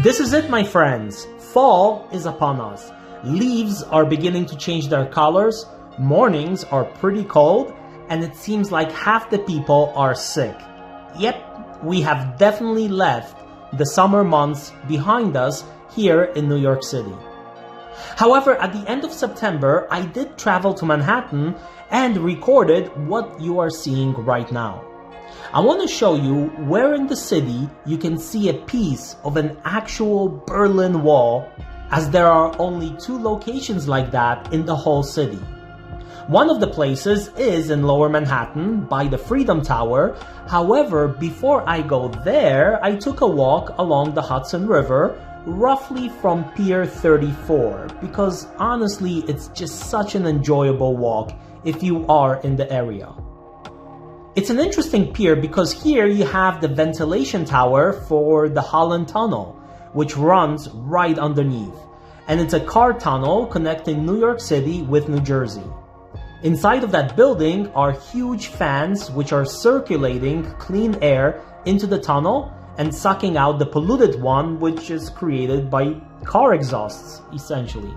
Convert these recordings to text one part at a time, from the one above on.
This is it, my friends. Fall is upon us. Leaves are beginning to change their colors, mornings are pretty cold, and it seems like half the people are sick. Yep, we have definitely left the summer months behind us here in New York City. However, at the end of September, I did travel to Manhattan and recorded what you are seeing right now. I want to show you where in the city you can see a piece of an actual Berlin Wall, as there are only 2 locations like that in the whole city. One of the places is in Lower Manhattan by the Freedom Tower. However, before I go there, I took a walk along the Hudson River, roughly from Pier 34, because honestly, it's just such an enjoyable walk if you are in the area. It's an interesting pier because here you have the ventilation tower for the Holland Tunnel, which runs right underneath, and it's a car tunnel connecting New York City with New Jersey. Inside of that building are huge fans which are circulating clean air into the tunnel and sucking out the polluted one, which is created by car exhausts, essentially.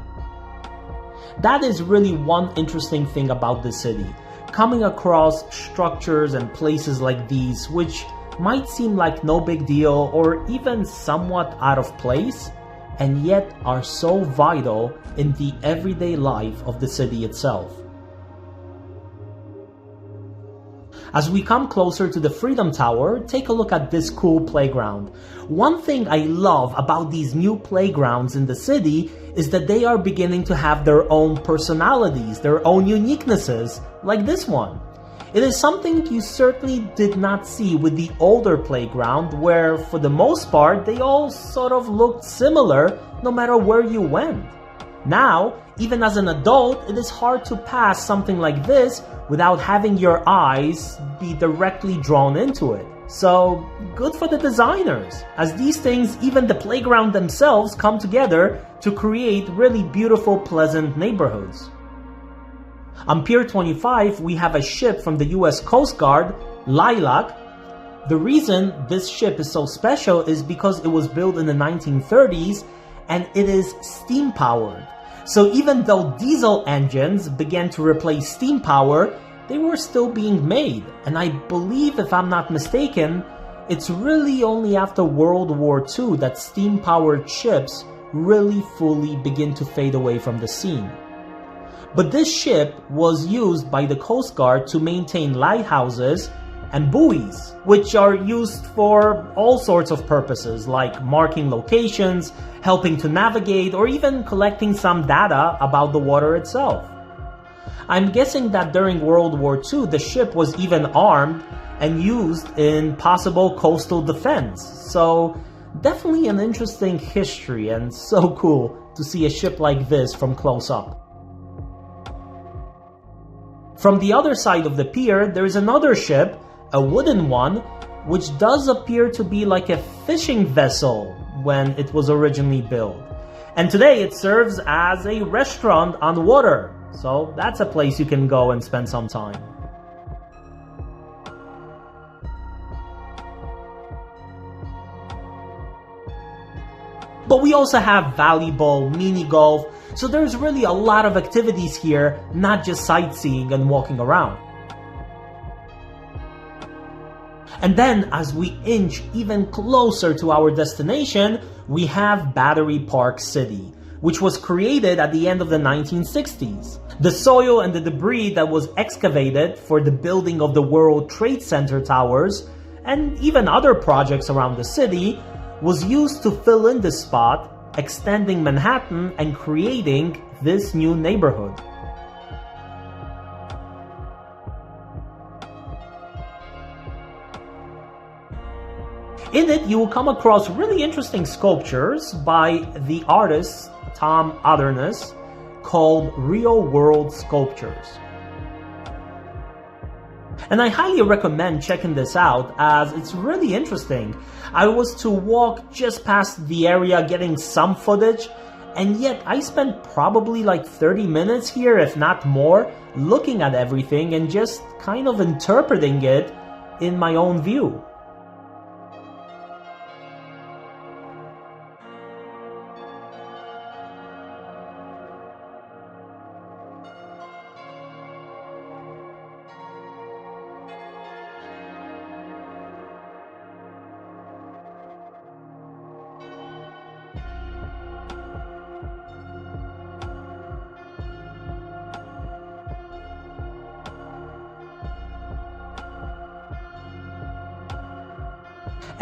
That is really one interesting thing about the city, coming across structures and places like these, which might seem like no big deal or even somewhat out of place, and yet are so vital in the everyday life of the city itself. As we come closer to the Freedom Tower, take a look at this cool playground. One thing I love about these new playgrounds in the city is that they are beginning to have their own personalities, their own uniquenesses, like this one. It is something you certainly did not see with the older playground, where for the most part they all sort of looked similar no matter where you went. Now, even as an adult, it is hard to pass something like this without having your eyes be directly drawn into it. So, good for the designers, as these things, even the playground themselves, come together to create really beautiful, pleasant neighborhoods. On Pier 25, we have a ship from the US Coast Guard, Lilac. The reason this ship is so special is because it was built in the 1930s and it is steam-powered. So even though diesel engines began to replace steam power, they were still being made. And I believe, if I'm not mistaken, it's really only after World War II that steam-powered ships really fully begin to fade away from the scene. But this ship was used by the Coast Guard to maintain lighthouses and buoys, which are used for all sorts of purposes, like marking locations, helping to navigate, or even collecting some data about the water itself. I'm guessing that during World War II, the ship was even armed and used in possible coastal defense. So definitely an interesting history, and so cool to see a ship like this from close up. From the other side of the pier, there is another ship, a wooden one, which does appear to be like a fishing vessel when it was originally built. And today it serves as a restaurant on water, so that's a place you can go and spend some time. But we also have volleyball, mini golf, so there's really a lot of activities here, not just sightseeing and walking around. And then, as we inch even closer to our destination, we have Battery Park City, which was created at the end of the 1960s. The soil and the debris that was excavated for the building of the World Trade Center towers, and even other projects around the city, was used to fill in this spot, extending Manhattan and creating this new neighborhood. In it, you will come across really interesting sculptures by the artist Tom Otherness called Real World Sculptures. And I highly recommend checking this out, as it's really interesting. I was to walk just past the area getting some footage, and yet I spent probably like 30 minutes here, if not more, looking at everything and just kind of interpreting it in my own view.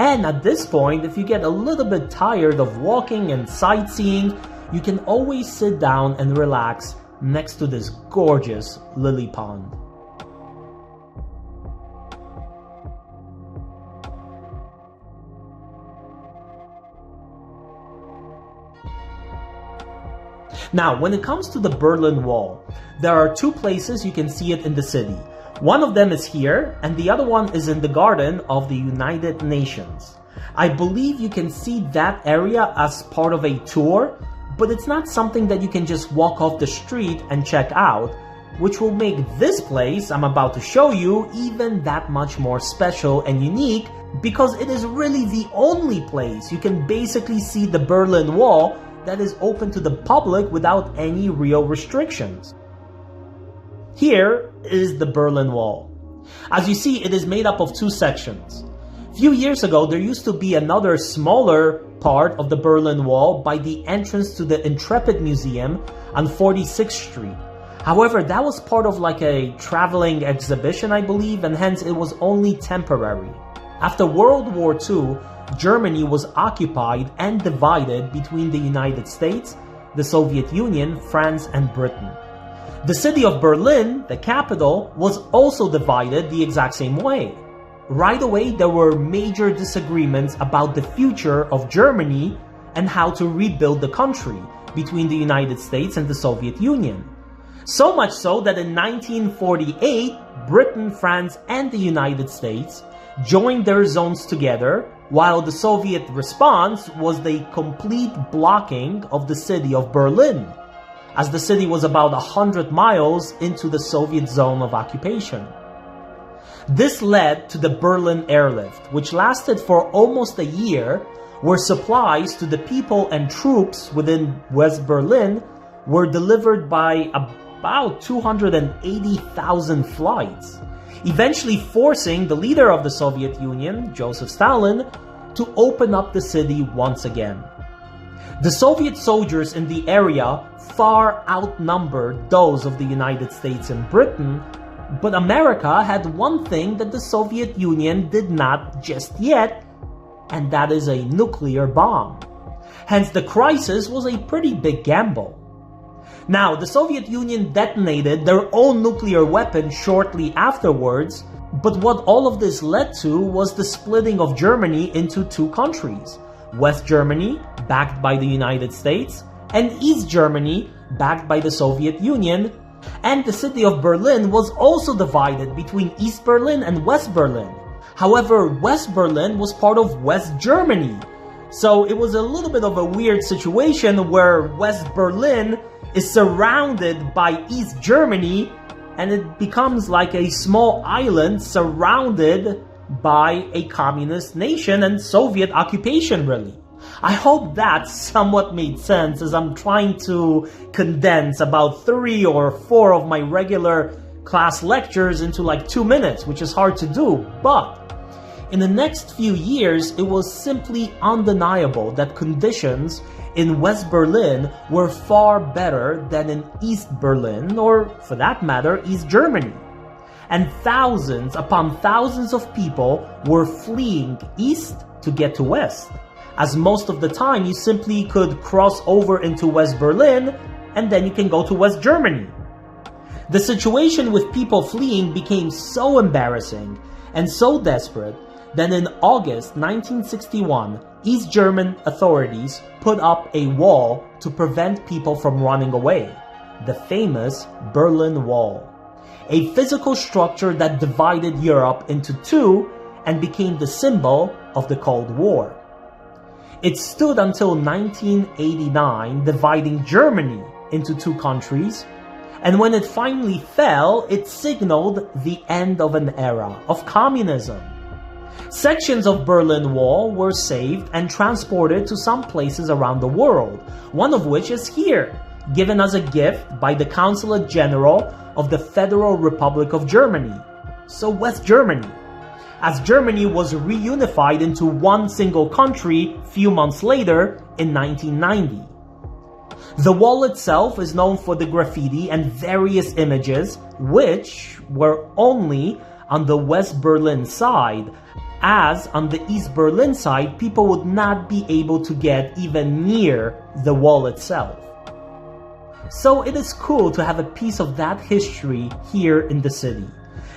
And at this point, if you get a little bit tired of walking and sightseeing, you can always sit down and relax next to this gorgeous lily pond. Now, when it comes to the Berlin Wall, there are two places you can see it in the city. One of them is here, and the other one is in the Garden of the United Nations. I believe you can see that area as part of a tour, but it's not something that you can just walk off the street and check out, which will make this place I'm about to show you even that much more special and unique, because it is really the only place you can basically see the Berlin Wall that is open to the public without any real restrictions. Here is the Berlin Wall. As you see, it is made up of two sections. A few years ago, there used to be another smaller part of the Berlin Wall by the entrance to the Intrepid Museum on 46th Street. However, that was part of like a traveling exhibition, I believe, and hence it was only temporary. After World War II, Germany was occupied and divided between the United States, the Soviet Union, France, and Britain. The city of Berlin, the capital, was also divided the exact same way. Right away, there were major disagreements about the future of Germany and how to rebuild the country between the United States and the Soviet Union. So much so that in 1948, Britain, France, and the United States joined their zones together, while the Soviet response was the complete blocking of the city of Berlin, as the city was about 100 miles into the Soviet zone of occupation. This led to the Berlin Airlift, which lasted for almost a year, where supplies to the people and troops within West Berlin were delivered by about 280,000 flights, eventually forcing the leader of the Soviet Union, Joseph Stalin, to open up the city once again. The Soviet soldiers in the area far outnumbered those of the United States and Britain, but America had one thing that the Soviet Union did not just yet, and that is a nuclear bomb. Hence, the crisis was a pretty big gamble. Now, the Soviet Union detonated their own nuclear weapon shortly afterwards, but what all of this led to was the splitting of Germany into two countries: West Germany, backed by the United States, and East Germany, backed by the Soviet Union, and the city of Berlin was also divided between East Berlin and West Berlin. However, West Berlin was part of West Germany, so it was a little bit of a weird situation where West Berlin is surrounded by East Germany, and it becomes like a small island surrounded by a communist nation and Soviet occupation, really. I hope that somewhat made sense, as I'm trying to condense about 3 or 4 of my regular class lectures into like 2 minutes, which is hard to do, but in the next few years, it was simply undeniable that conditions in West Berlin were far better than in East Berlin, or for that matter, East Germany. And thousands upon thousands of people were fleeing east to get to west, as most of the time you simply could cross over into West Berlin and then you can go to West Germany. The situation with people fleeing became so embarrassing and so desperate that in August 1961, East German authorities put up a wall to prevent people from running away, the famous Berlin Wall, a physical structure that divided Europe into two and became the symbol of the Cold War. It stood until 1989, dividing Germany into two countries, and when it finally fell, it signaled the end of an era of communism. Sections of Berlin Wall were saved and transported to some places around the world, one of which is here, given as a gift by the Consulate General of the Federal Republic of Germany, so West Germany, as Germany was reunified into one single country few months later in 1990. The wall itself is known for the graffiti and various images, which were only on the West Berlin side, as on the East Berlin side, people would not be able to get even near the wall itself. So it is cool to have a piece of that history here in the city.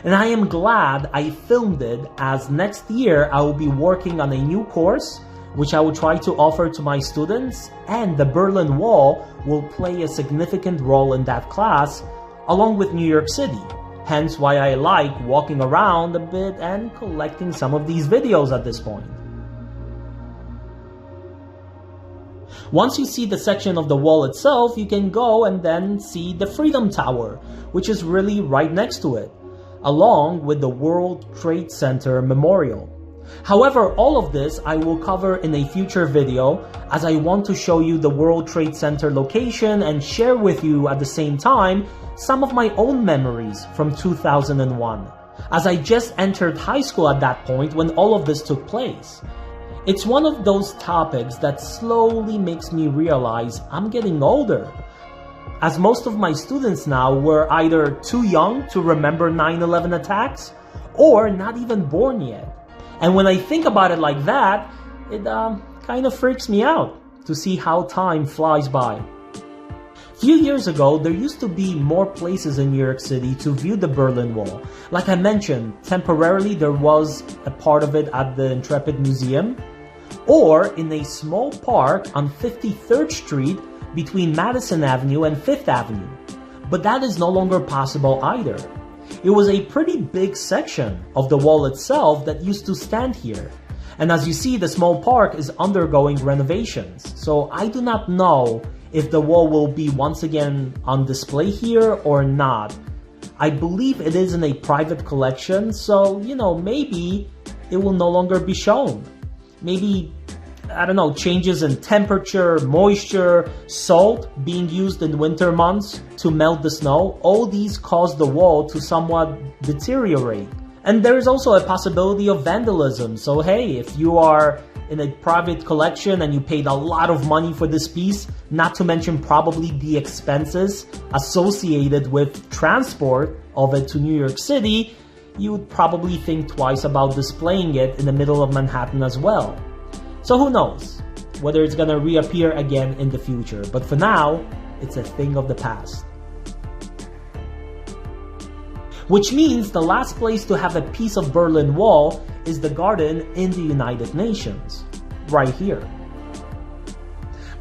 And I am glad I filmed it, as next year I will be working on a new course which I will try to offer to my students, and the Berlin Wall will play a significant role in that class along with New York City. Hence why I like walking around a bit and collecting some of these videos at this point. Once you see the section of the wall itself, you can go and then see the Freedom Tower, which is really right next to it, along with the World Trade Center Memorial. However, all of this I will cover in a future video, as I want to show you the World Trade Center location and share with you at the same time some of my own memories from 2001, as I just entered high school at that point when all of this took place. It's one of those topics that slowly makes me realize I'm getting older, as most of my students now were either too young to remember 9/11 attacks or not even born yet. And when I think about it like that, it kind of freaks me out to see how time flies by. A few years ago, there used to be more places in New York City to view the Berlin Wall. Like I mentioned, temporarily there was a part of it at the Intrepid Museum, or in a small park on 53rd Street between Madison Avenue and 5th Avenue. But that is no longer possible either. It was a pretty big section of the wall itself that used to stand here. And as you see, the small park is undergoing renovations. So I do not know if the wall will be once again on display here or not. I believe it is in a private collection, so, maybe it will no longer be shown. Maybe, I don't know, changes in temperature, moisture, salt being used in winter months to melt the snow, all these cause the wall to somewhat deteriorate. And there is also a possibility of vandalism. So hey, if you are in a private collection and you paid a lot of money for this piece, not to mention probably the expenses associated with transport of it to New York City, you would probably think twice about displaying it in the middle of Manhattan as well. So who knows whether it's gonna reappear again in the future, but for now, it's a thing of the past. Which means the last place to have a piece of Berlin Wall is the garden in the United Nations, right here.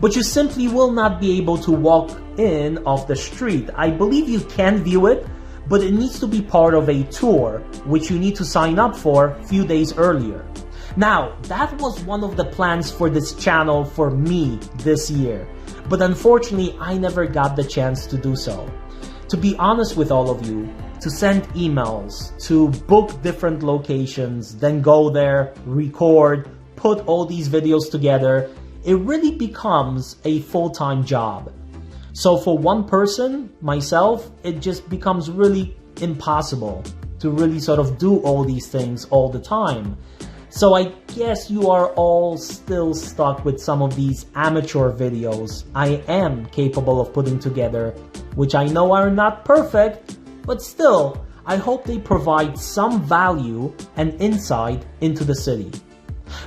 But you simply will not be able to walk in off the street. I believe you can view it, but it needs to be part of a tour, which you need to sign up for a few days earlier. Now, that was one of the plans for this channel for me this year, but unfortunately, I never got the chance to do so. To be honest with all of you, to send emails, to book different locations, then go there, record, put all these videos together, it really becomes a full-time job. So for one person, myself, it just becomes really impossible to really sort of do all these things all the time. So I guess you are all still stuck with some of these amateur videos I am capable of putting together, which I know are not perfect, but still, I hope they provide some value and insight into the city.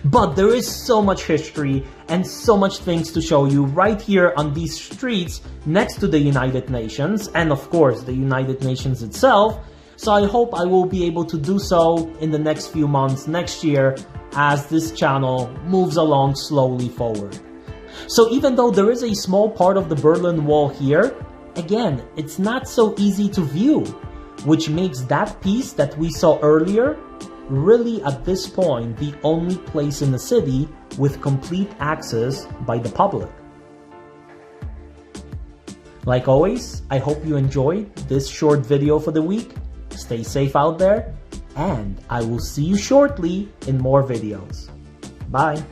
But there is so much history and so much things to show you right here on these streets next to the United Nations, and of course the United Nations itself. So I hope I will be able to do so in the next few months next year as this channel moves along slowly forward. So even though there is a small part of the Berlin Wall here, again, it's not so easy to view, which makes that piece that we saw earlier really at this point the only place in the city with complete access by the public. Like always, I hope you enjoyed this short video for the week. Stay safe out there, and I will see you shortly in more videos. Bye!